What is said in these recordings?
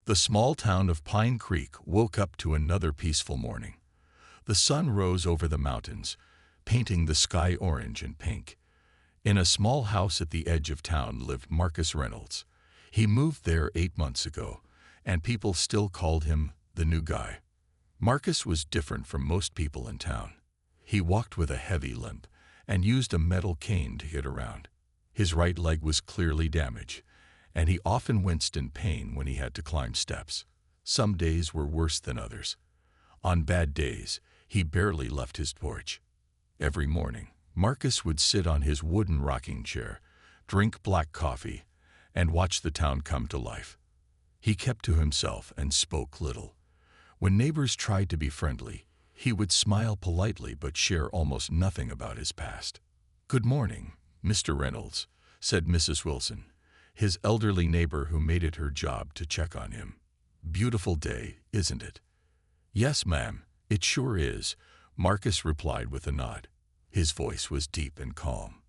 The small town of Pine Creek woke up to another peaceful morning. The sun rose over the mountains, painting the sky orange and pink. In a small house at the edge of town lived Marcus Reynolds. He moved there 8 months ago, and people still called him the new guy. Marcus was different from most people in town. He walked with a heavy limp and used a metal cane to get around. His right leg was clearly damaged, and he often winced in pain when he had to climb steps. Some days were worse than others. On bad days, he barely left his porch. Every morning, Marcus would sit on his wooden rocking chair, drink black coffee, and watch the town come to life. He kept to himself and spoke little. When neighbors tried to be friendly, he would smile politely but share almost nothing about his past. "Good morning, Mr. Reynolds," said Mrs. Wilson, his elderly neighbor who made it her job to check on him. "Beautiful day, isn't it?" "Yes, ma'am, it sure is," Marcus replied with a nod. His voice was deep and calm.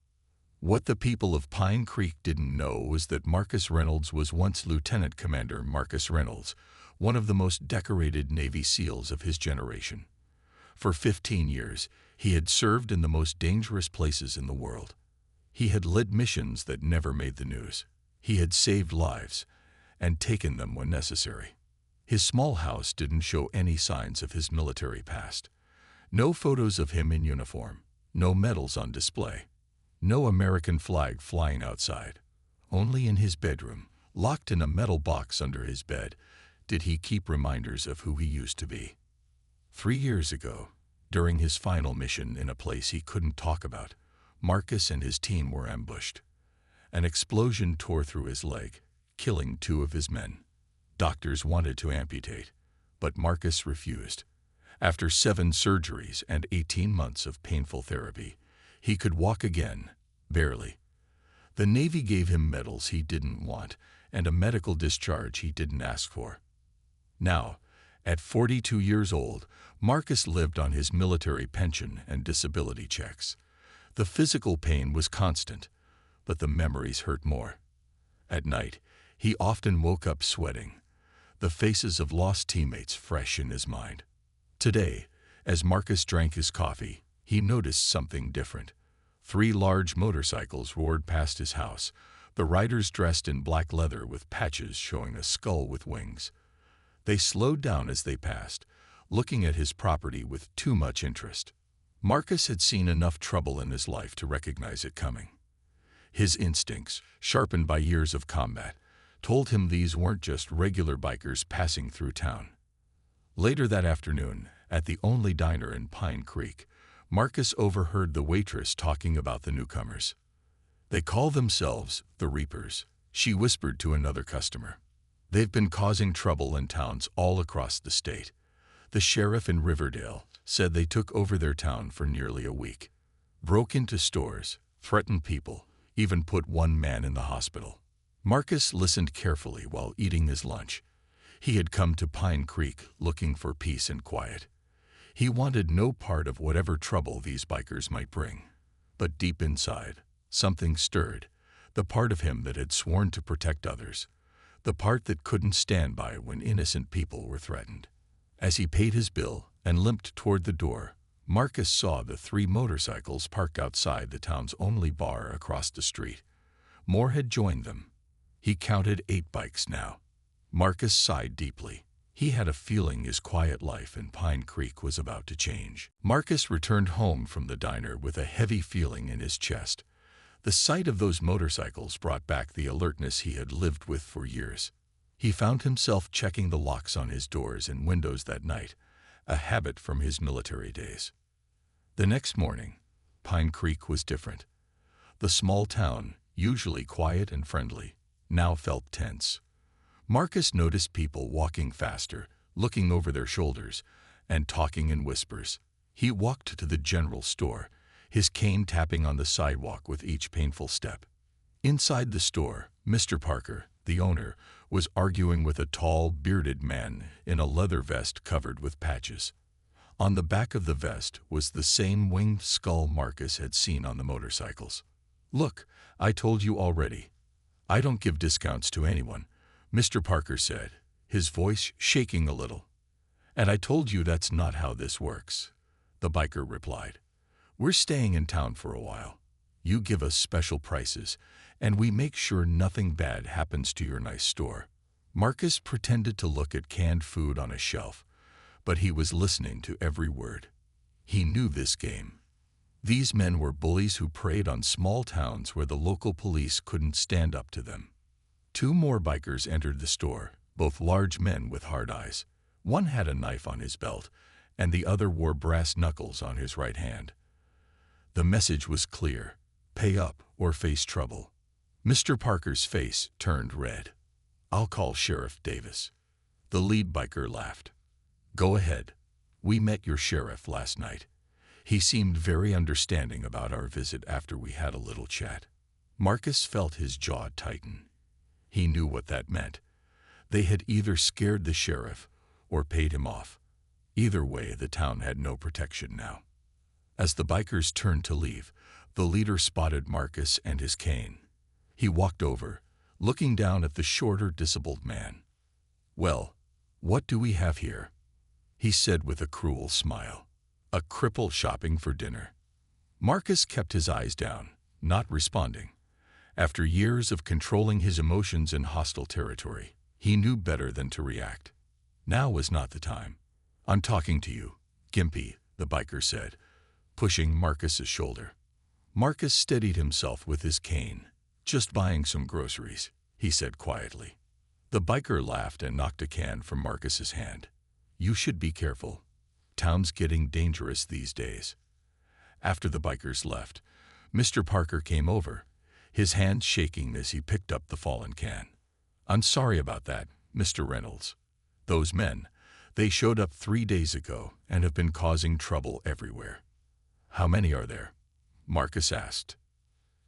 What the people of Pine Creek didn't know was that Marcus Reynolds was once Lieutenant Commander Marcus Reynolds, one of the most decorated Navy SEALs of his generation. For 15 years, he had served in the most dangerous places in the world. He had led missions that never made the news. He had saved lives and taken them when necessary. His small house didn't show any signs of his military past. No photos of him in uniform, no medals on display, no American flag flying outside. Only in his bedroom, locked in a metal box under his bed, did he keep reminders of who he used to be. 3 years ago, during his final mission in a place he couldn't talk about, Marcus and his team were ambushed. An explosion tore through his leg, killing 2 of his men. Doctors wanted to amputate, but Marcus refused. After 7 surgeries and 18 months of painful therapy, he could walk again, barely. The Navy gave him medals he didn't want and a medical discharge he didn't ask for. Now, at 42 years old, Marcus lived on his military pension and disability checks. The physical pain was constant, but the memories hurt more. At night, he often woke up sweating, the faces of lost teammates fresh in his mind. Today, as Marcus drank his coffee, he noticed something different. 3 large motorcycles roared past his house, the riders dressed in black leather with patches showing a skull with wings. They slowed down as they passed, looking at his property with too much interest. Marcus had seen enough trouble in his life to recognize it coming. His instincts, sharpened by years of combat, told him these weren't just regular bikers passing through town. Later that afternoon, at the only diner in Pine Creek, Marcus overheard the waitress talking about the newcomers. "They call themselves the Reapers," she whispered to another customer. "They've been causing trouble in towns all across the state. The sheriff in Riverdale said they took over their town for nearly a week. Broke into stores, threatened people, even put 1 man in the hospital." Marcus listened carefully while eating his lunch. He had come to Pine Creek looking for peace and quiet. He wanted no part of whatever trouble these bikers might bring. But deep inside, something stirred, the part of him that had sworn to protect others, the part that couldn't stand by when innocent people were threatened. As he paid his bill and limped toward the door, Marcus saw the 3 motorcycles parked outside the town's only bar across the street. More had joined them. He counted 8 bikes now. Marcus sighed deeply. He had a feeling his quiet life in Pine Creek was about to change. Marcus returned home from the diner with a heavy feeling in his chest. The sight of those motorcycles brought back the alertness he had lived with for years. He found himself checking the locks on his doors and windows that night, a habit from his military days. The next morning, Pine Creek was different. The small town, usually quiet and friendly, now felt tense. Marcus noticed people walking faster, looking over their shoulders, and talking in whispers. He walked to the general store, his cane tapping on the sidewalk with each painful step. Inside the store, Mr. Parker, the owner, was arguing with a tall, bearded man in a leather vest covered with patches. On the back of the vest was the same winged skull Marcus had seen on the motorcycles. "Look, I told you already. I don't give discounts to anyone," Mr. Parker said, his voice shaking a little. "And I told you that's not how this works," the biker replied. "We're staying in town for a while. You give us special prices, and we make sure nothing bad happens to your nice store." Marcus pretended to look at canned food on a shelf, but he was listening to every word. He knew this game. These men were bullies who preyed on small towns where the local police couldn't stand up to them. Two more bikers entered the store, both large men with hard eyes. One had a knife on his belt, and the other wore brass knuckles on his right hand. The message was clear: pay up or face trouble. Mr. Parker's face turned red. "I'll call Sheriff Davis." The lead biker laughed. "Go ahead. We met your sheriff last night. He seemed very understanding about our visit after we had a little chat." Marcus felt his jaw tighten. He knew what that meant. They had either scared the sheriff or paid him off. Either way, the town had no protection now. As the bikers turned to leave, the leader spotted Marcus and his cane. He walked over, looking down at the shorter, disabled man. "Well, what do we have here?" he said with a cruel smile. "A cripple shopping for dinner." Marcus kept his eyes down, not responding. After years of controlling his emotions in hostile territory, he knew better than to react. Now was not the time. "I'm talking to you, Gimpy," the biker said, pushing Marcus's shoulder. Marcus steadied himself with his cane. "Just buying some groceries," he said quietly. The biker laughed and knocked a can from Marcus's hand. "You should be careful. Town's getting dangerous these days." After the bikers left, Mr. Parker came over, his hand shaking as he picked up the fallen can. "I'm sorry about that, Mr. Reynolds. Those men, they showed up 3 days ago and have been causing trouble everywhere." "How many are there?" Marcus asked.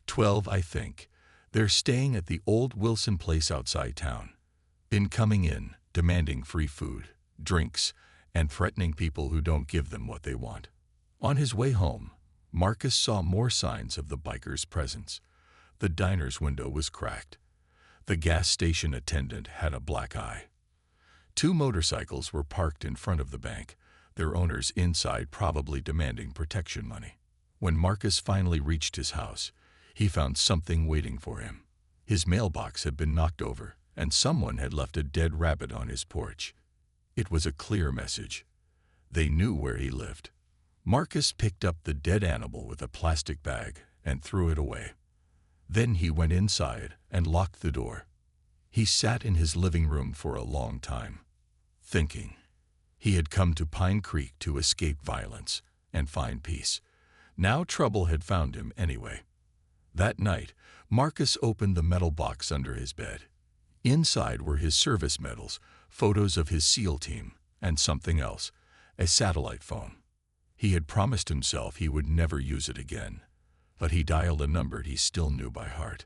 12, I think. They're staying at the old Wilson place outside town. Been coming in, demanding free food, drinks, and threatening people who don't give them what they want." On his way home, Marcus saw more signs of the bikers' presence. The diner's window was cracked. The gas station attendant had a black eye. 2 motorcycles were parked in front of the bank, their owners inside probably demanding protection money. When Marcus finally reached his house, he found something waiting for him. His mailbox had been knocked over, and someone had left a dead rabbit on his porch. It was a clear message. They knew where he lived. Marcus picked up the dead animal with a plastic bag and threw it away. Then he went inside and locked the door. He sat in his living room for a long time, thinking. He had come to Pine Creek to escape violence and find peace. Now trouble had found him anyway. That night, Marcus opened the metal box under his bed. Inside were his service medals, photos of his SEAL team, and something else, a satellite phone. He had promised himself he would never use it again, but he dialed a number he still knew by heart.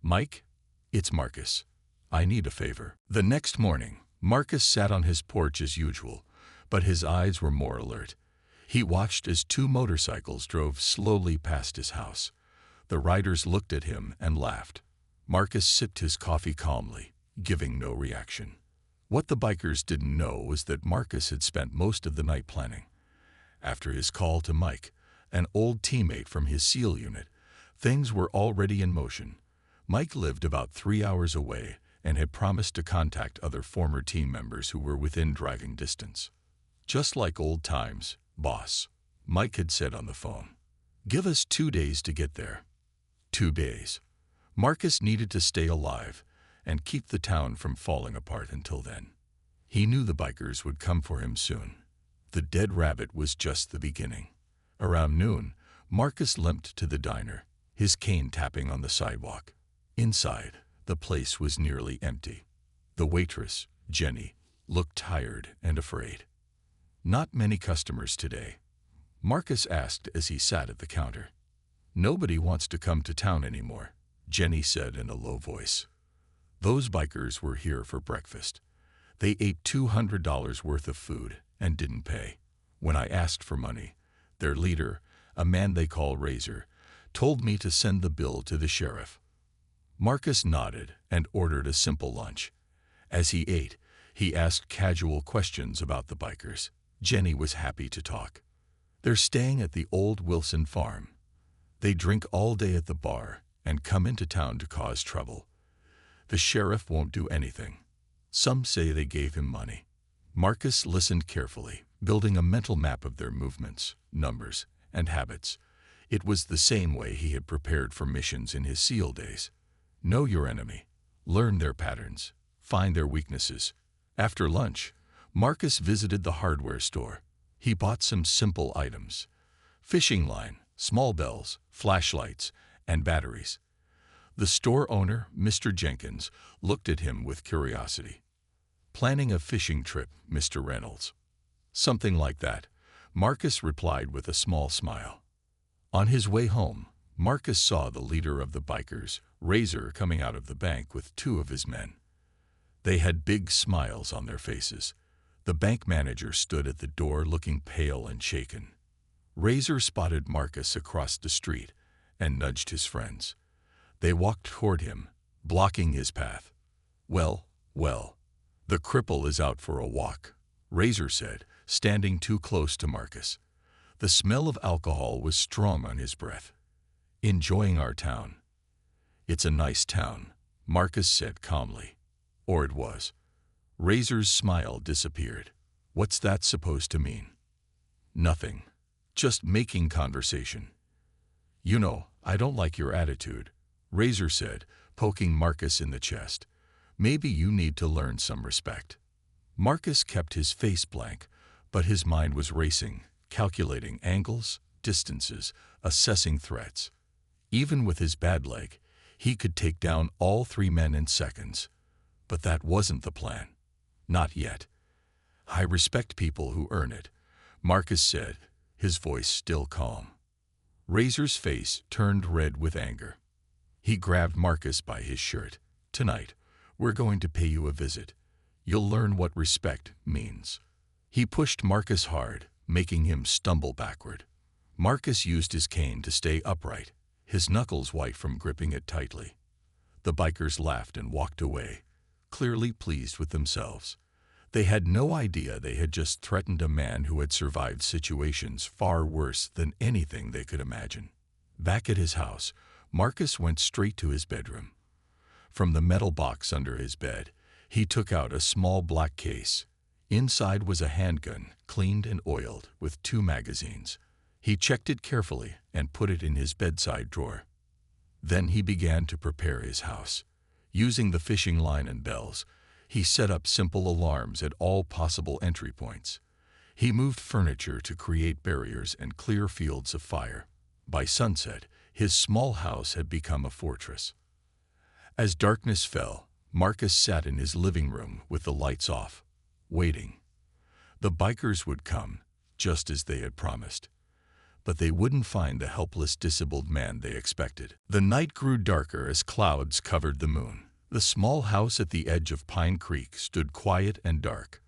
"Mike, it's Marcus. I need a favor." The next morning, Marcus sat on his porch as usual, but his eyes were more alert. He watched as 2 motorcycles drove slowly past his house. The riders looked at him and laughed. Marcus sipped his coffee calmly, giving no reaction. What the bikers didn't know was that Marcus had spent most of the night planning. After his call to Mike, an old teammate from his SEAL unit, things were already in motion. Mike lived about 3 hours away and had promised to contact other former team members who were within driving distance. "Just like old times, boss," Mike had said on the phone. "Give us 2 days to get there." 2 days. Marcus needed to stay alive and keep the town from falling apart until then. He knew the bikers would come for him soon. The dead rabbit was just the beginning. Around noon, Marcus limped to the diner, his cane tapping on the sidewalk. Inside, the place was nearly empty. The waitress, Jenny, looked tired and afraid. "Not many customers today," Marcus asked as he sat at the counter. "Nobody wants to come to town anymore," Jenny said in a low voice. "Those bikers were here for breakfast. They ate $200 worth of food and didn't pay. When I asked for money, their leader, a man they call Razor, told me to send the bill to the sheriff." Marcus nodded and ordered a simple lunch. As he ate, He asked casual questions about the bikers. Jenny was happy to talk. They're staying at the old Wilson farm. They drink all day at the bar and come into town to cause trouble. The sheriff won't do anything. Some say they gave him money. Marcus listened carefully, building a mental map of their movements, numbers, and habits. It was the same way he had prepared for missions in his SEAL days. Know your enemy. Learn their patterns. Find their weaknesses. After lunch, Marcus visited the hardware store. He bought some simple items: fishing line, small bells, flashlights, and batteries. The store owner, Mr. Jenkins, looked at him with curiosity. "Planning a fishing trip, Mr. Reynolds?" "Something like that," Marcus replied with a small smile. On his way home, Marcus saw the leader of the bikers, Razor, coming out of the bank with two of his men. They had big smiles on their faces. The bank manager stood at the door looking pale and shaken. Razor spotted Marcus across the street and nudged his friends. They walked toward him, blocking his path. Well, the cripple is out for a walk," Razor said, standing too close to Marcus. The smell of alcohol was strong on his breath. "Enjoying our town." "It's a nice town," Marcus said calmly. Or it was. Razor's smile disappeared. "What's that supposed to mean?" "Nothing. Just making conversation." "You know, I don't like your attitude," Razor said, poking Marcus in the chest. "Maybe you need to learn some respect." Marcus kept his face blank, but his mind was racing, calculating angles, distances, assessing threats. Even with his bad leg, he could take down all three men in seconds. But that wasn't the plan. Not yet. "I respect people who earn it," Marcus said, his voice still calm. Razor's face turned red with anger. He grabbed Marcus by his shirt. "Tonight, we're going to pay you a visit. You'll learn what respect means." He pushed Marcus hard, making him stumble backward. Marcus used his cane to stay upright, his knuckles white from gripping it tightly. The bikers laughed and walked away, clearly pleased with themselves. They had no idea they had just threatened a man who had survived situations far worse than anything they could imagine. Back at his house, Marcus went straight to his bedroom. From the metal box under his bed, he took out a small black case. Inside was a handgun, cleaned and oiled, with 2 magazines. He checked it carefully and put it in his bedside drawer. Then he began to prepare his house. Using the fishing line and bells, he set up simple alarms at all possible entry points. He moved furniture to create barriers and clear fields of fire. By sunset, his small house had become a fortress. As darkness fell, Marcus sat in his living room with the lights off, waiting. The bikers would come, just as they had promised. But they wouldn't find the helpless, disabled man they expected. The night grew darker as clouds covered the moon. The small house at the edge of Pine Creek stood quiet and dark.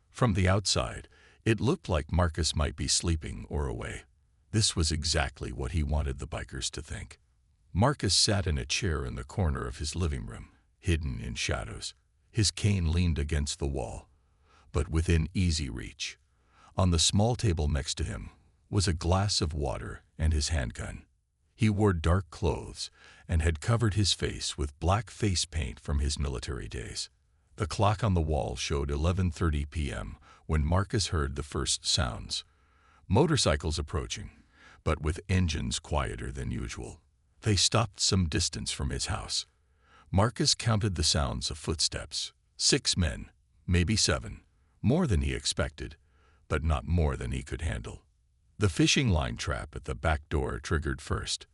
From the outside, it looked like Marcus might be sleeping or away. This was exactly what he wanted the bikers to think. Marcus sat in a chair in the corner of his living room, hidden in shadows. His cane leaned against the wall, but within easy reach. On the small table next to him was a glass of water and his handgun. He wore dark clothes and had covered his face with black face paint from his military days. The clock on the wall showed 11:30 p.m. when Marcus heard the first sounds. Motorcycles approaching, but with engines quieter than usual. They stopped some distance from his house. Marcus counted the sounds of footsteps. 6 men, maybe 7. More than he expected, but not more than he could handle. The fishing line trap at the back door triggered first.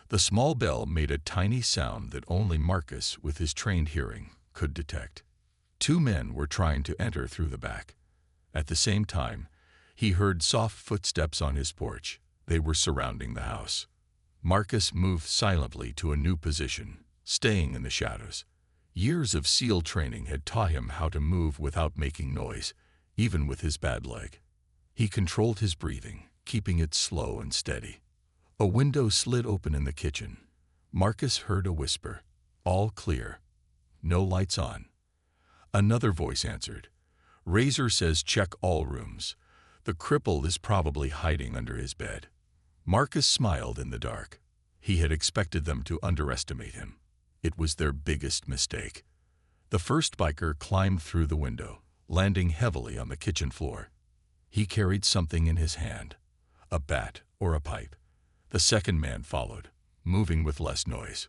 The small bell made a tiny sound that only Marcus, with his trained hearing, could detect. 2 men were trying to enter through the back. At the same time, he heard soft footsteps on his porch. They were surrounding the house. Marcus moved silently to a new position, staying in the shadows. Years of SEAL training had taught him how to move without making noise, even with his bad leg. He controlled his breathing, keeping it slow and steady. A window slid open in the kitchen. Marcus heard a whisper. "All clear. No lights on." Another voice answered. Razor says check all rooms. The cripple is probably hiding under his bed. Marcus smiled in the dark. He had expected them to underestimate him. It was their biggest mistake. The first biker climbed through the window, landing heavily on the kitchen floor. He carried something in his hand, a bat or a pipe. The second man followed, moving with less noise.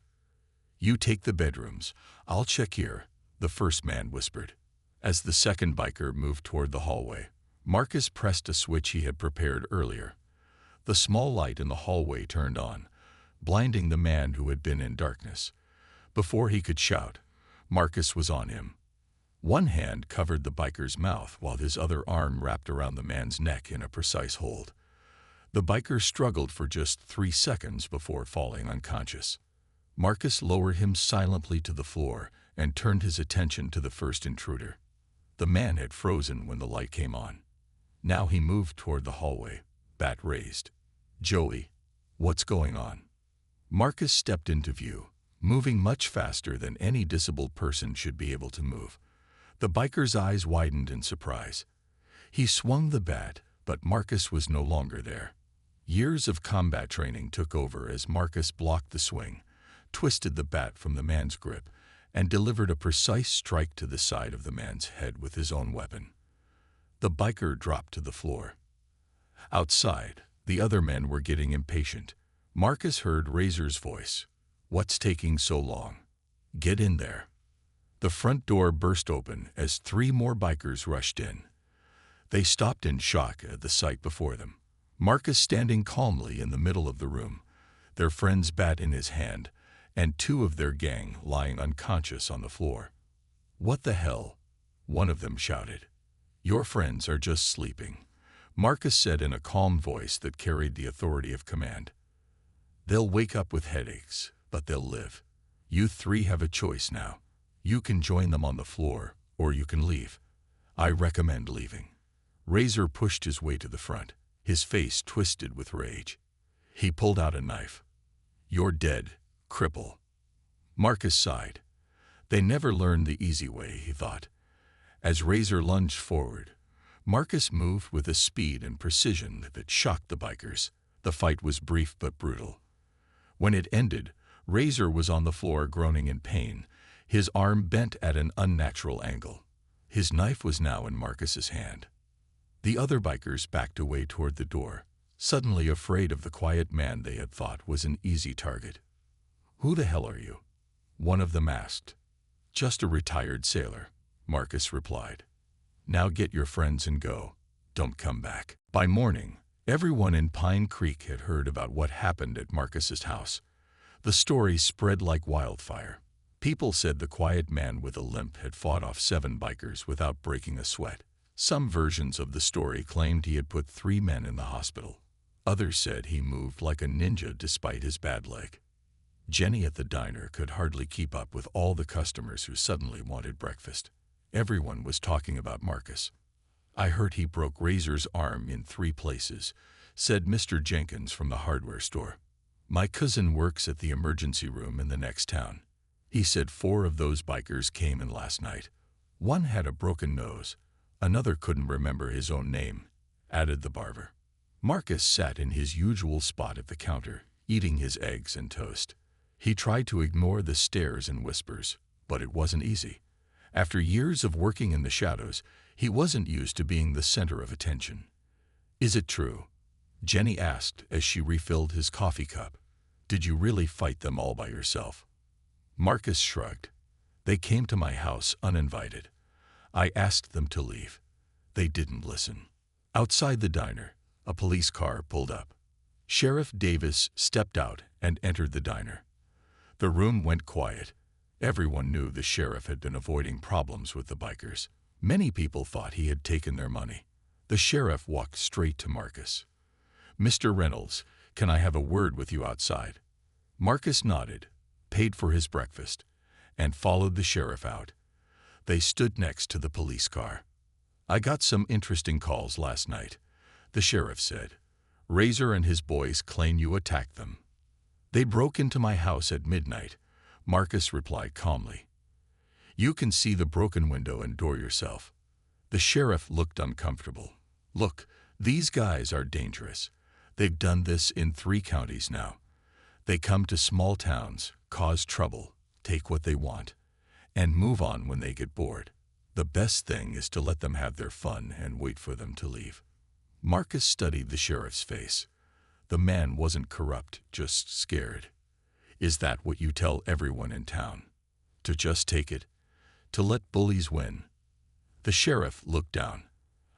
"You take the bedrooms. I'll check here," the first man whispered. As the second biker moved toward the hallway, Marcus pressed a switch he had prepared earlier. The small light in the hallway turned on, blinding the man who had been in darkness. Before he could shout, Marcus was on him. One hand covered the biker's mouth while his other arm wrapped around the man's neck in a precise hold. The biker struggled for just 3 seconds before falling unconscious. Marcus lowered him silently to the floor and turned his attention to the first intruder. The man had frozen when the light came on. Now he moved toward the hallway, bat raised. "Joey, what's going on?" Marcus stepped into view, moving much faster than any disabled person should be able to move. The biker's eyes widened in surprise. He swung the bat, but Marcus was no longer there. Years of combat training took over as Marcus blocked the swing, twisted the bat from the man's grip, and delivered a precise strike to the side of the man's head with his own weapon. The biker dropped to the floor. Outside, the other men were getting impatient. Marcus heard Razor's voice. "What's taking so long? Get in there." The front door burst open as 3 more bikers rushed in. They stopped in shock at the sight before them. Marcus standing calmly in the middle of the room, their friend's bat in his hand, and 2 of their gang lying unconscious on the floor. "What the hell?" one of them shouted. "Your friends are just sleeping," Marcus said in a calm voice that carried the authority of command. "They'll wake up with headaches, but they'll live. You 3 have a choice now. You can join them on the floor, or you can leave. I recommend leaving." Razor pushed his way to the front, his face twisted with rage. He pulled out a knife. "You're dead, cripple." Marcus sighed. They never learned the easy way, he thought. As Razor lunged forward, Marcus moved with a speed and precision that shocked the bikers. The fight was brief but brutal. When it ended, Razor was on the floor groaning in pain, his arm bent at an unnatural angle. His knife was now in Marcus's hand. The other bikers backed away toward the door, suddenly afraid of the quiet man they had thought was an easy target. "Who the hell are you?" one of them asked. "Just a retired sailor," Marcus replied. "Now get your friends and go. Don't come back." By morning, everyone in Pine Creek had heard about what happened at Marcus's house. The story spread like wildfire. People said the quiet man with a limp had fought off 7 bikers without breaking a sweat. Some versions of the story claimed he had put 3 men in the hospital. Others said he moved like a ninja despite his bad leg. Jenny at the diner could hardly keep up with all the customers who suddenly wanted breakfast. Everyone was talking about Marcus. "I heard he broke Razor's arm in 3 places," said Mr. Jenkins from the hardware store. "My cousin works at the emergency room in the next town. He said 4 of those bikers came in last night. One had a broken nose. Another couldn't remember his own name," added the barber. Marcus sat in his usual spot at the counter, eating his eggs and toast. He tried to ignore the stares and whispers, but it wasn't easy. After years of working in the shadows, he wasn't used to being the center of attention. "Is it true?" Jenny asked as she refilled his coffee cup. "Did you really fight them all by yourself?" Marcus shrugged. "They came to my house uninvited. I asked them to leave. They didn't listen." Outside the diner, a police car pulled up. Sheriff Davis stepped out and entered the diner. The room went quiet. Everyone knew the sheriff had been avoiding problems with the bikers. Many people thought he had taken their money. The sheriff walked straight to Marcus. "Mr. Reynolds, can I have a word with you outside?" Marcus nodded, paid for his breakfast, and followed the sheriff out. They stood next to the police car. "I got some interesting calls last night," the sheriff said. "Razor and his boys claim you attacked them." "They broke into my house at midnight," Marcus replied calmly. "You can see the broken window and door yourself. The sheriff looked uncomfortable. Look, these guys are dangerous. They've done this in 3 counties now. They come to small towns, cause trouble, take what they want, and move on when they get bored. The best thing is to let them have their fun and wait for them to leave. Marcus studied the sheriff's face. The man wasn't corrupt, just scared. Is that what you tell everyone in town? To just take it? To let bullies win? The sheriff looked down.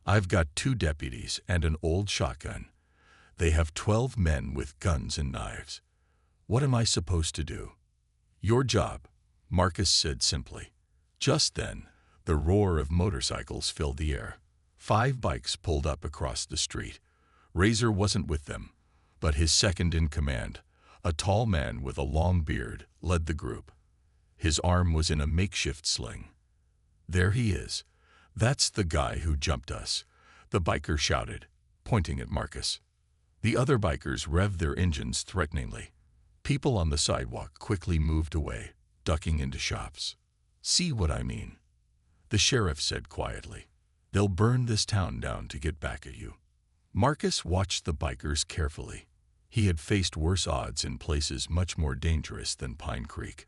I've got 2 deputies and an old shotgun. They have 12 men with guns and knives. What am I supposed to do? Your job, Marcus said simply. Just then, the roar of motorcycles filled the air. 5 bikes pulled up across the street. Razor wasn't with them, but his second in command, a tall man with a long beard, led the group. His arm was in a makeshift sling. There he is. That's the guy who jumped us, the biker shouted, pointing at Marcus. The other bikers revved their engines threateningly. People on the sidewalk quickly moved away, ducking into shops. See what I mean? The sheriff said quietly. They'll burn this town down to get back at you. Marcus watched the bikers carefully. He had faced worse odds in places much more dangerous than Pine Creek.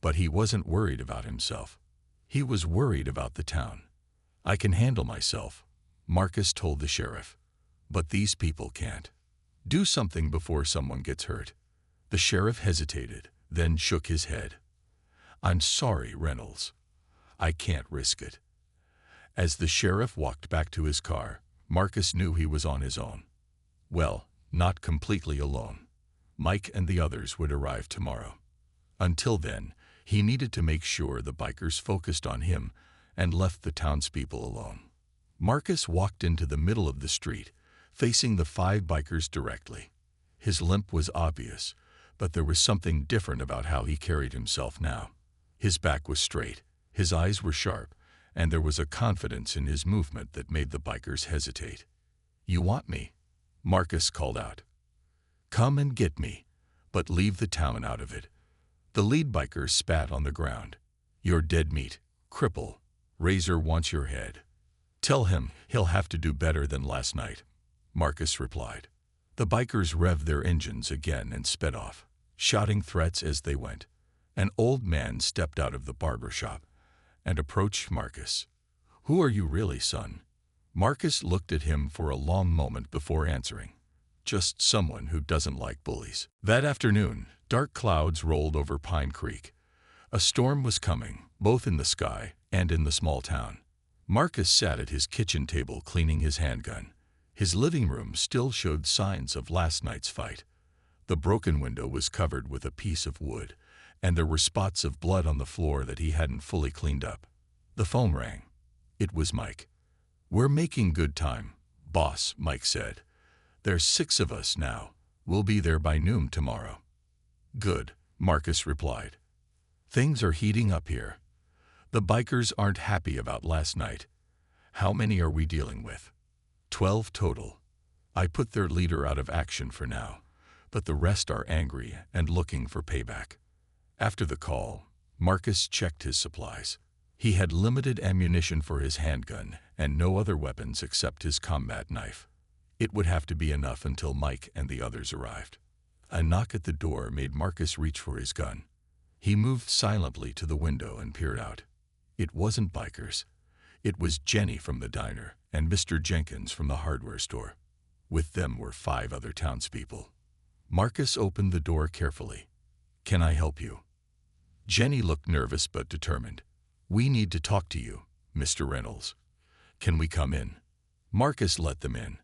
But he wasn't worried about himself. He was worried about the town. I can handle myself, Marcus told the sheriff. But these people can't. Do something before someone gets hurt. The sheriff hesitated, then shook his head. I'm sorry, Reynolds. I can't risk it. As the sheriff walked back to his car, Marcus knew he was on his own. Well, not completely alone. Mike and the others would arrive tomorrow. Until then, he needed to make sure the bikers focused on him and left the townspeople alone. Marcus walked into the middle of the street, facing the 5 bikers directly. His limp was obvious, but there was something different about how he carried himself now. His back was straight, his eyes were sharp, and there was a confidence in his movement that made the bikers hesitate. You want me? Marcus called out. Come and get me, but leave the town out of it. The lead biker spat on the ground. You're dead meat, cripple. Razor wants your head. Tell him he'll have to do better than last night, Marcus replied. The bikers revved their engines again and sped off, shouting threats as they went. An old man stepped out of the barber shop and approached Marcus. Who are you really, son? Marcus looked at him for a long moment before answering. Just someone who doesn't like bullies. That afternoon, dark clouds rolled over Pine Creek. A storm was coming, both in the sky and in the small town. Marcus sat at his kitchen table cleaning his handgun. His living room still showed signs of last night's fight. The broken window was covered with a piece of wood, and there were spots of blood on the floor that he hadn't fully cleaned up. The phone rang. It was Mike. We're making good time, boss, Mike said. There's 6 of us now. We'll be there by noon tomorrow. Good, Marcus replied. Things are heating up here. The bikers aren't happy about last night. How many are we dealing with? 12 total. I put their leader out of action for now, but the rest are angry and looking for payback. After the call, Marcus checked his supplies. He had limited ammunition for his handgun and no other weapons except his combat knife. It would have to be enough until Mike and the others arrived. A knock at the door made Marcus reach for his gun. He moved silently to the window and peered out. It wasn't bikers. It was Jenny from the diner and Mr. Jenkins from the hardware store. With them were 5 other townspeople. Marcus opened the door carefully. Can I help you? Jenny looked nervous but determined. We need to talk to you, Mr. Reynolds. Can we come in? Marcus let them in.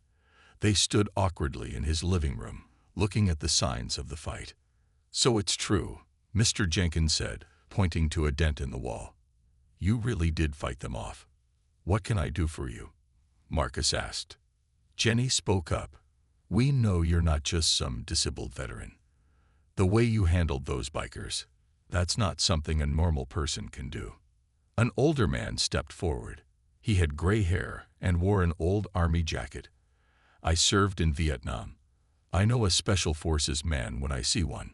They stood awkwardly in his living room, looking at the signs of the fight. So it's true, Mr. Jenkins said, pointing to a dent in the wall. You really did fight them off. What can I do for you? Marcus asked. Jenny spoke up. We know you're not just some disabled veteran. The way you handled those bikers, that's not something a normal person can do. An older man stepped forward. He had gray hair and wore an old army jacket. I served in Vietnam. I know a special forces man when I see one.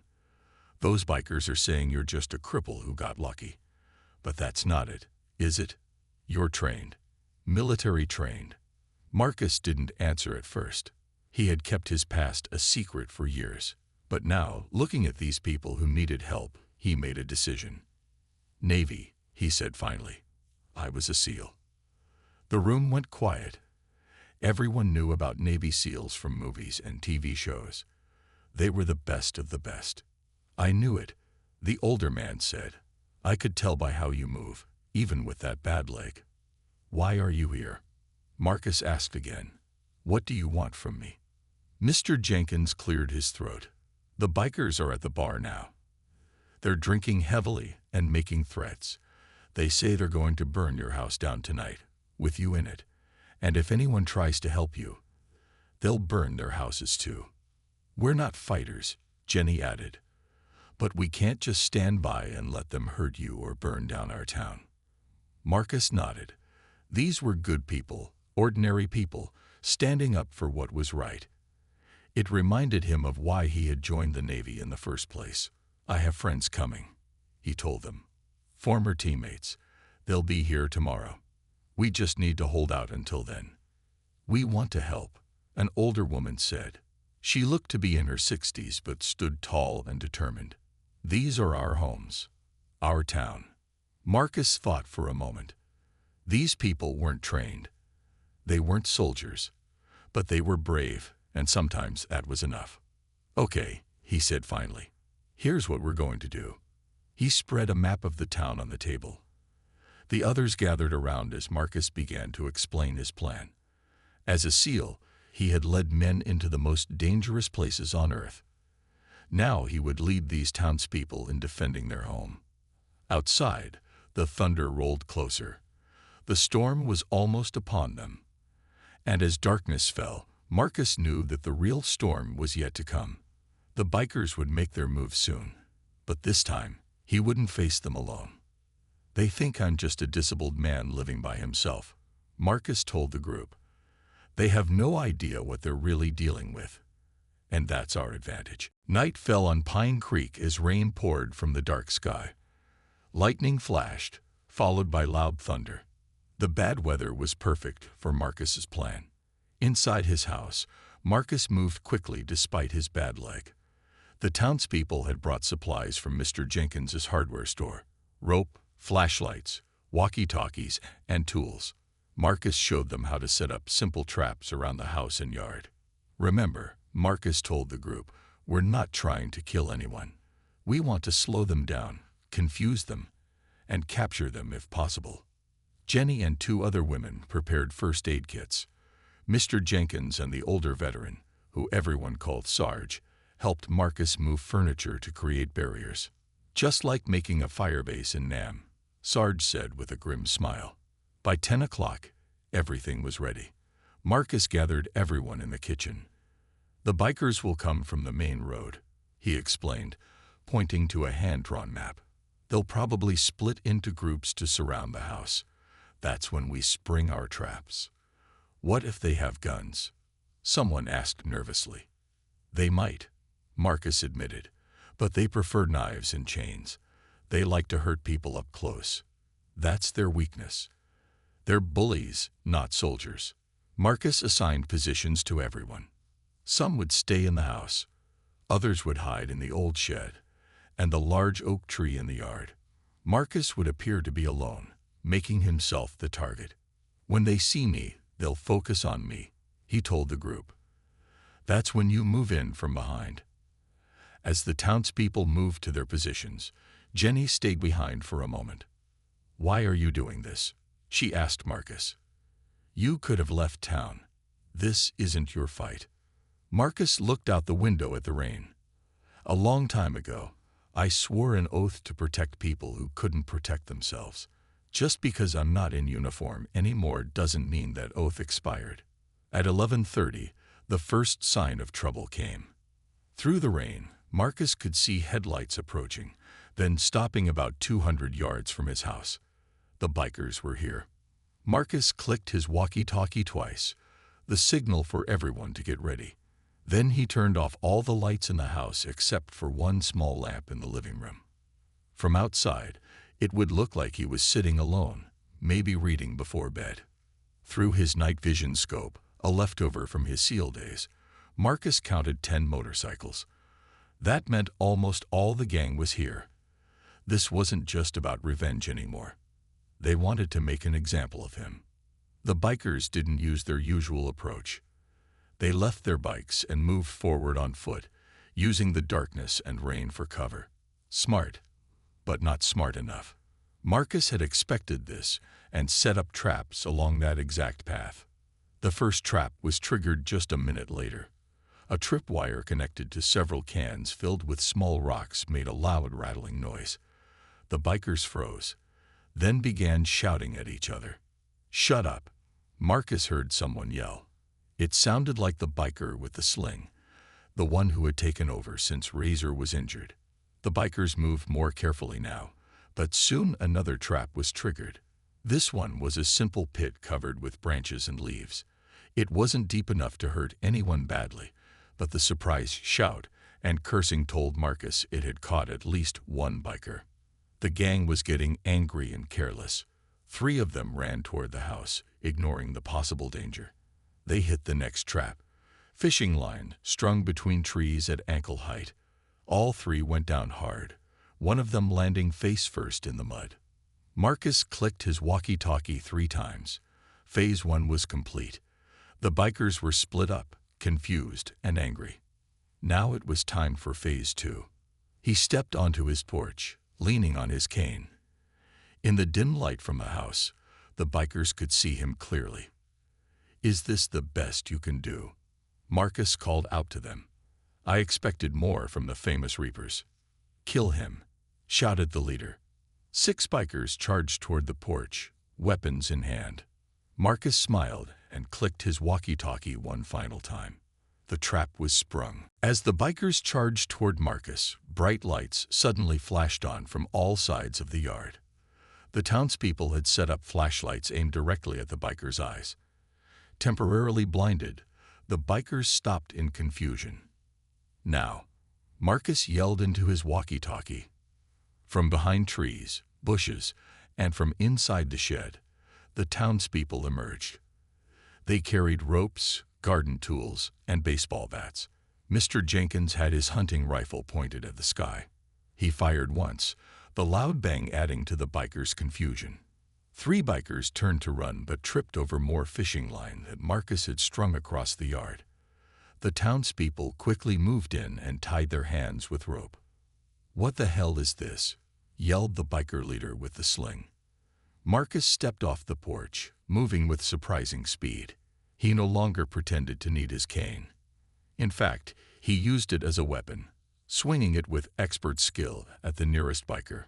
Those bikers are saying you're just a cripple who got lucky. But that's not it, is it? You're trained. military trained. Marcus didn't answer at first. He had kept his past a secret for years. But now, looking at these people who needed help, he made a decision. Navy, he said finally. I was a SEAL. The room went quiet. Everyone knew about Navy SEALs from movies and TV shows. They were the best of the best. I knew it, the older man said. I could tell by how you move, even with that bad leg. Why are you here? Marcus asked again. What do you want from me? Mr. Jenkins cleared his throat. The bikers are at the bar now. They're drinking heavily and making threats. They say they're going to burn your house down tonight, with you in it. And if anyone tries to help you, they'll burn their houses too. We're not fighters, Jenny added. But we can't just stand by and let them hurt you or burn down our town. Marcus nodded. These were good people, ordinary people, standing up for what was right. It reminded him of why he had joined the Navy in the first place. I have friends coming, he told them. Former teammates. They'll be here tomorrow. We just need to hold out until then. We want to help, an older woman said. She looked to be in her 60s but stood tall and determined. These are our homes, our town. Marcus thought for a moment. These people weren't trained. They weren't soldiers, but they were brave, and sometimes that was enough. Okay, he said finally. Here's what we're going to do. He spread a map of the town on the table. The others gathered around as Marcus began to explain his plan. As a SEAL, he had led men into the most dangerous places on earth. Now he would lead these townspeople in defending their home. Outside, the thunder rolled closer. The storm was almost upon them. And as darkness fell, Marcus knew that the real storm was yet to come. The bikers would make their move soon, but this time, he wouldn't face them alone. They think I'm just a disabled man living by himself, Marcus told the group. They have no idea what they're really dealing with. And that's our advantage. Night fell on Pine Creek as rain poured from the dark sky. Lightning flashed, followed by loud thunder. The bad weather was perfect for Marcus's plan. Inside his house, Marcus moved quickly despite his bad leg. The townspeople had brought supplies from Mr. Jenkins's hardware store. Rope, flashlights, walkie-talkies, and tools. Marcus showed them how to set up simple traps around the house and yard. Remember, Marcus told the group, we're not trying to kill anyone. We want to slow them down, confuse them, and capture them if possible. Jenny and two other women prepared first aid kits. Mr. Jenkins and the older veteran, who everyone called Sarge, helped Marcus move furniture to create barriers. Just like making a firebase in Nam, Sarge said with a grim smile. By 10 o'clock, everything was ready. Marcus gathered everyone in the kitchen. The bikers will come from the main road, he explained, pointing to a hand-drawn map. They'll probably split into groups to surround the house. That's when we spring our traps. What if they have guns? Someone asked nervously. They might, Marcus admitted, but they prefer knives and chains. They like to hurt people up close. That's their weakness. They're bullies, not soldiers. Marcus assigned positions to everyone. Some would stay in the house. Others would hide in the old shed and the large oak tree in the yard. Marcus would appear to be alone, making himself the target. When they see me, they'll focus on me, he told the group. That's when you move in from behind. As the townspeople moved to their positions, Jenny stayed behind for a moment. Why are you doing this? She asked Marcus. You could have left town. This isn't your fight. Marcus looked out the window at the rain. A long time ago, I swore an oath to protect people who couldn't protect themselves. Just because I'm not in uniform anymore doesn't mean that oath expired. At 11:30, the first sign of trouble came. Through the rain, Marcus could see headlights approaching, then stopping about 200 yards from his house. The bikers were here. Marcus clicked his walkie-talkie twice, the signal for everyone to get ready. Then he turned off all the lights in the house except for one small lamp in the living room. From outside, it would look like he was sitting alone, maybe reading before bed. Through his night vision scope, a leftover from his SEAL days, Marcus counted 10 motorcycles. That meant almost all the gang was here. This wasn't just about revenge anymore. They wanted to make an example of him. The bikers didn't use their usual approach. They left their bikes and moved forward on foot, using the darkness and rain for cover. Smart, but not smart enough. Marcus had expected this and set up traps along that exact path. The first trap was triggered just a minute later. A tripwire connected to several cans filled with small rocks made a loud rattling noise. The bikers froze, then began shouting at each other. "Shut up!" Marcus heard someone yell. It sounded like the biker with the sling, the one who had taken over since Razor was injured. The bikers moved more carefully now, but soon another trap was triggered. This one was a simple pit covered with branches and leaves. It wasn't deep enough to hurt anyone badly, but the surprise shout and cursing told Marcus it had caught at least one biker. The gang was getting angry and careless. 3 of them ran toward the house, ignoring the possible danger. They hit the next trap. Fishing line strung between trees at ankle height. All 3 went down hard, one of them landing face first in the mud. Marcus clicked his walkie-talkie 3 times. Phase 1 was complete. The bikers were split up, confused and angry. Now it was time for Phase 2. He stepped onto his porch, leaning on his cane. In the dim light from the house, the bikers could see him clearly. "Is this the best you can do?" Marcus called out to them. "I expected more from the famous Reapers." "Kill him," shouted the leader. 6 bikers charged toward the porch, weapons in hand. Marcus smiled and clicked his walkie-talkie one final time. The trap was sprung. As the bikers charged toward Marcus, bright lights suddenly flashed on from all sides of the yard. The townspeople had set up flashlights aimed directly at the bikers' eyes. Temporarily blinded, the bikers stopped in confusion. "Now," Marcus yelled into his walkie-talkie. From behind trees, bushes, and from inside the shed, the townspeople emerged. They carried ropes, garden tools, and baseball bats. Mr. Jenkins had his hunting rifle pointed at the sky. He fired once, the loud bang adding to the bikers' confusion. 3 bikers turned to run but tripped over more fishing line that Marcus had strung across the yard. The townspeople quickly moved in and tied their hands with rope. "What the hell is this?" yelled the biker leader with the sling. Marcus stepped off the porch, moving with surprising speed. He no longer pretended to need his cane. In fact, he used it as a weapon, swinging it with expert skill at the nearest biker.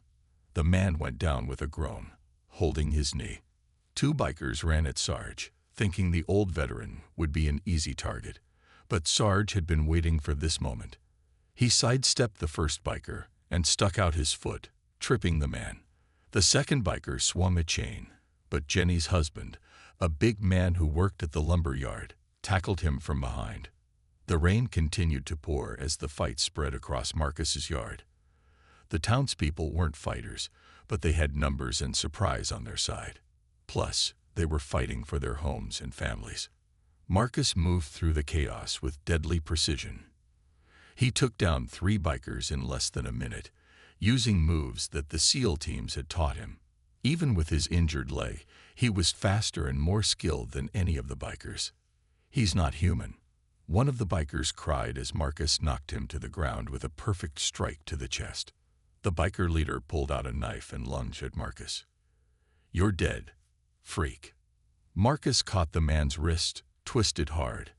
The man went down with a groan, holding his knee. 2 bikers ran at Sarge, thinking the old veteran would be an easy target. But Sarge had been waiting for this moment. He sidestepped the first biker and stuck out his foot, tripping the man. The second biker swung a chain, but Jenny's husband, a big man who worked at the lumber yard, tackled him from behind. The rain continued to pour as the fight spread across Marcus's yard. The townspeople weren't fighters, but they had numbers and surprise on their side. Plus, they were fighting for their homes and families. Marcus moved through the chaos with deadly precision. He took down 3 bikers in less than a minute, using moves that the SEAL teams had taught him. Even with his injured leg, he was faster and more skilled than any of the bikers. "He's not human," one of the bikers cried as Marcus knocked him to the ground with a perfect strike to the chest. The biker leader pulled out a knife and lunged at Marcus. "You're dead, freak." Marcus caught the man's wrist, twisted hard,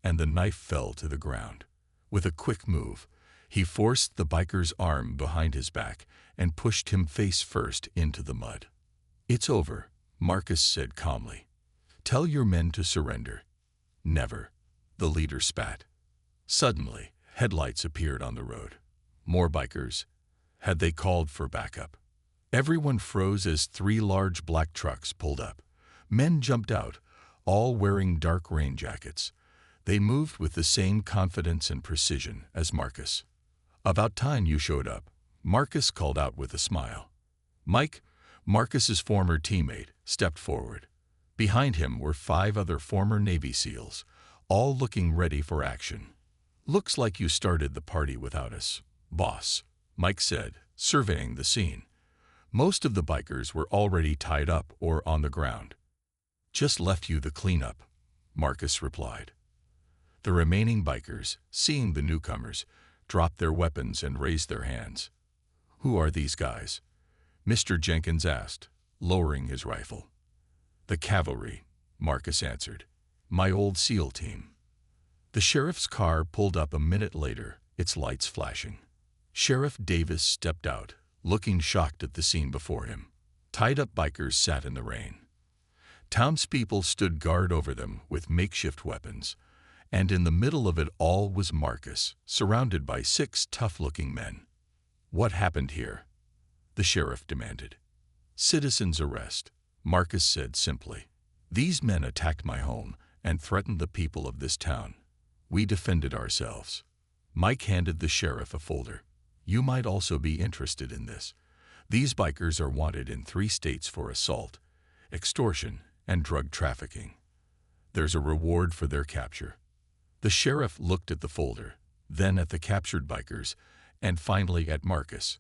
and the knife fell to the ground. With a quick move, he forced the biker's arm behind his back and pushed him face first into the mud. "It's over," Marcus said calmly. "Tell your men to surrender." "Never," the leader spat. Suddenly, headlights appeared on the road. More bikers. Had they called for backup? Everyone froze as 3 large black trucks pulled up. Men jumped out, all wearing dark rain jackets. They moved with the same confidence and precision as Marcus. "About time you showed up," Marcus called out with a smile. Mike, Marcus's former teammate, stepped forward. Behind him were 5 other former Navy SEALs, all looking ready for action. "Looks like you started the party without us, boss," Mike said, surveying the scene. Most of the bikers were already tied up or on the ground. "Just left you the cleanup," Marcus replied. The remaining bikers, seeing the newcomers, dropped their weapons and raised their hands. "Who are these guys?" Mr. Jenkins asked, lowering his rifle. "The cavalry," Marcus answered. "My old SEAL team." The sheriff's car pulled up a minute later, its lights flashing. Sheriff Davis stepped out, looking shocked at the scene before him. Tied-up bikers sat in the rain. Townspeople stood guard over them with makeshift weapons, and in the middle of it all was Marcus, surrounded by 6 tough-looking men. "What happened here?" the sheriff demanded. "Citizen's arrest," Marcus said simply. "These men attacked my home and threatened the people of this town. We defended ourselves." Mike handed the sheriff a folder. "You might also be interested in this. These bikers are wanted in 3 states for assault, extortion, and drug trafficking. There's a reward for their capture." The sheriff looked at the folder, then at the captured bikers, and finally at Marcus.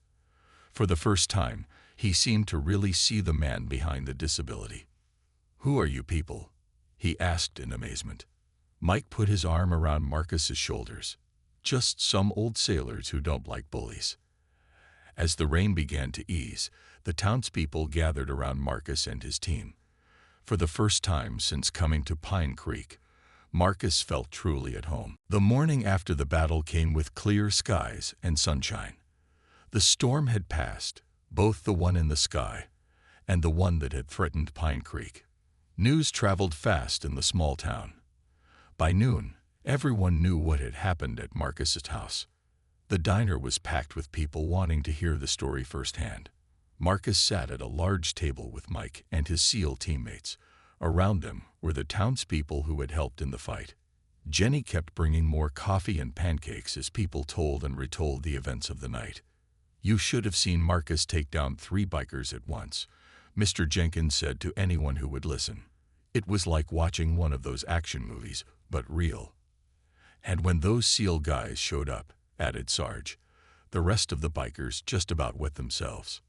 For the first time, he seemed to really see the man behind the disability. "Who are you people?" he asked in amazement. Mike put his arm around Marcus's shoulders. "Just some old sailors who don't like bullies." As the rain began to ease, the townspeople gathered around Marcus and his team. For the first time since coming to Pine Creek, Marcus felt truly at home. The morning after the battle came with clear skies and sunshine. The storm had passed, both the one in the sky and the one that had threatened Pine Creek. News traveled fast in the small town. By noon, everyone knew what had happened at Marcus's house. The diner was packed with people wanting to hear the story firsthand. Marcus sat at a large table with Mike and his SEAL teammates. Around them were the townspeople who had helped in the fight. Jenny kept bringing more coffee and pancakes as people told and retold the events of the night. "You should have seen Marcus take down 3 bikers at once," Mr. Jenkins said to anyone who would listen. "It was like watching one of those action movies, but real." "And when those SEAL guys showed up," added Sarge, "the rest of the bikers just about wet themselves."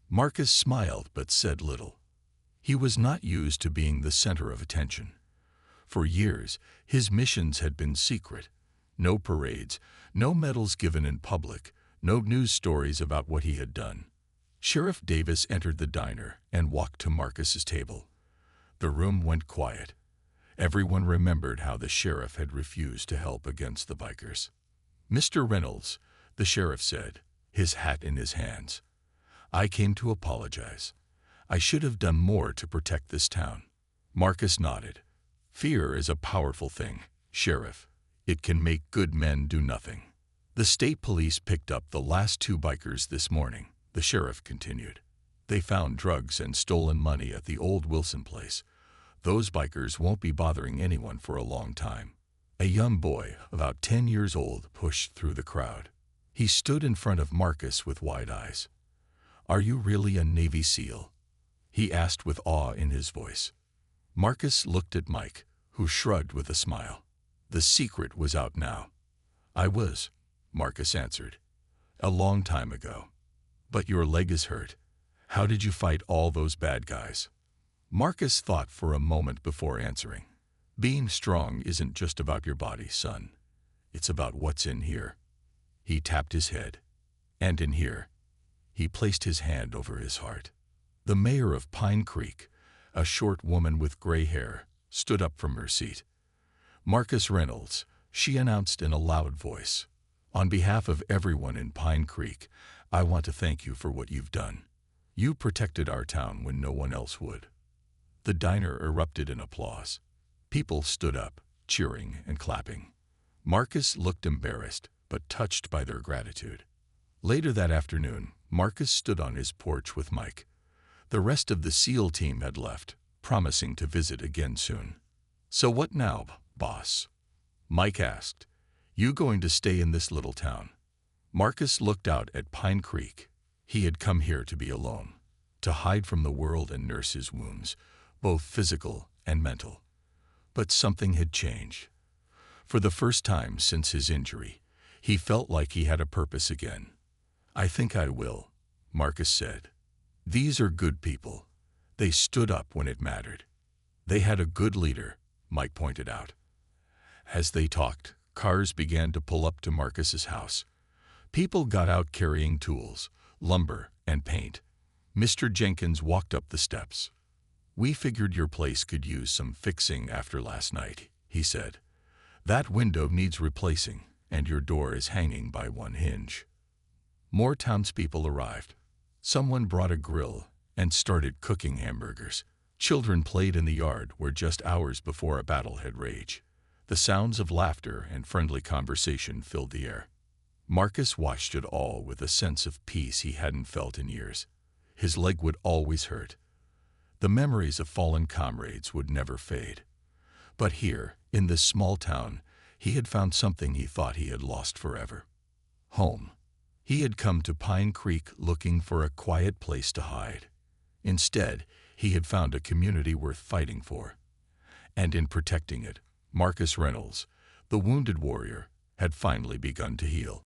Marcus smiled but said little. He was not used to being the center of attention. For years, his missions had been secret. No parades, no medals given in public, no news stories about what he had done. Sheriff Davis entered the diner and walked to Marcus's table. The room went quiet. Everyone remembered how the sheriff had refused to help against the bikers. "Mr. Reynolds," the sheriff said, his hat in his hands, "I came to apologize. I should have done more to protect this town." Marcus nodded. "Fear is a powerful thing, Sheriff. It can make good men do nothing." "The state police picked up the last 2 bikers this morning," the sheriff continued. "They found drugs and stolen money at the old Wilson place. Those bikers won't be bothering anyone for a long time." A young boy, about 10 years old, pushed through the crowd. He stood in front of Marcus with wide eyes. "Are you really a Navy SEAL?" he asked with awe in his voice. Marcus looked at Mike, who shrugged with a smile. The secret was out now. "I was," Marcus answered. "A long time ago. But your leg is hurt. How did you fight all those bad guys?" Marcus thought for a moment before answering. "Being strong isn't just about your body, son. It's about what's in here." He tapped his head. "And in here." He placed his hand over his heart. The mayor of Pine Creek, a short woman with gray hair, stood up from her seat. "Marcus Reynolds," she announced in a loud voice. "On behalf of everyone in Pine Creek, I want to thank you for what you've done. You protected our town when no one else would." The diner erupted in applause. People stood up, cheering and clapping. Marcus looked embarrassed, but touched by their gratitude. Later that afternoon, Marcus stood on his porch with Mike. The rest of the SEAL team had left, promising to visit again soon. "So what now, boss?" Mike asked. "You going to stay in this little town?" Marcus looked out at Pine Creek. He had come here to be alone, to hide from the world and nurse his wounds, both physical and mental. But something had changed. For the first time since his injury, he felt like he had a purpose again. "I think I will," Marcus said. "These are good people. They stood up when it mattered." "They had a good leader," Mike pointed out. As they talked, cars began to pull up to Marcus's house. People got out carrying tools, lumber, and paint. Mr. Jenkins walked up the steps. "We figured your place could use some fixing after last night," he said. "That window needs replacing, and your door is hanging by one hinge." More townspeople arrived. Someone brought a grill and started cooking hamburgers. Children played in the yard where just hours before a battle had raged. The sounds of laughter and friendly conversation filled the air. Marcus watched it all with a sense of peace he hadn't felt in years. His leg would always hurt. The memories of fallen comrades would never fade. But here, in this small town, he had found something he thought he had lost forever. Home. He had come to Pine Creek looking for a quiet place to hide. Instead, he had found a community worth fighting for. And in protecting it, Marcus Reynolds, the wounded warrior, had finally begun to heal.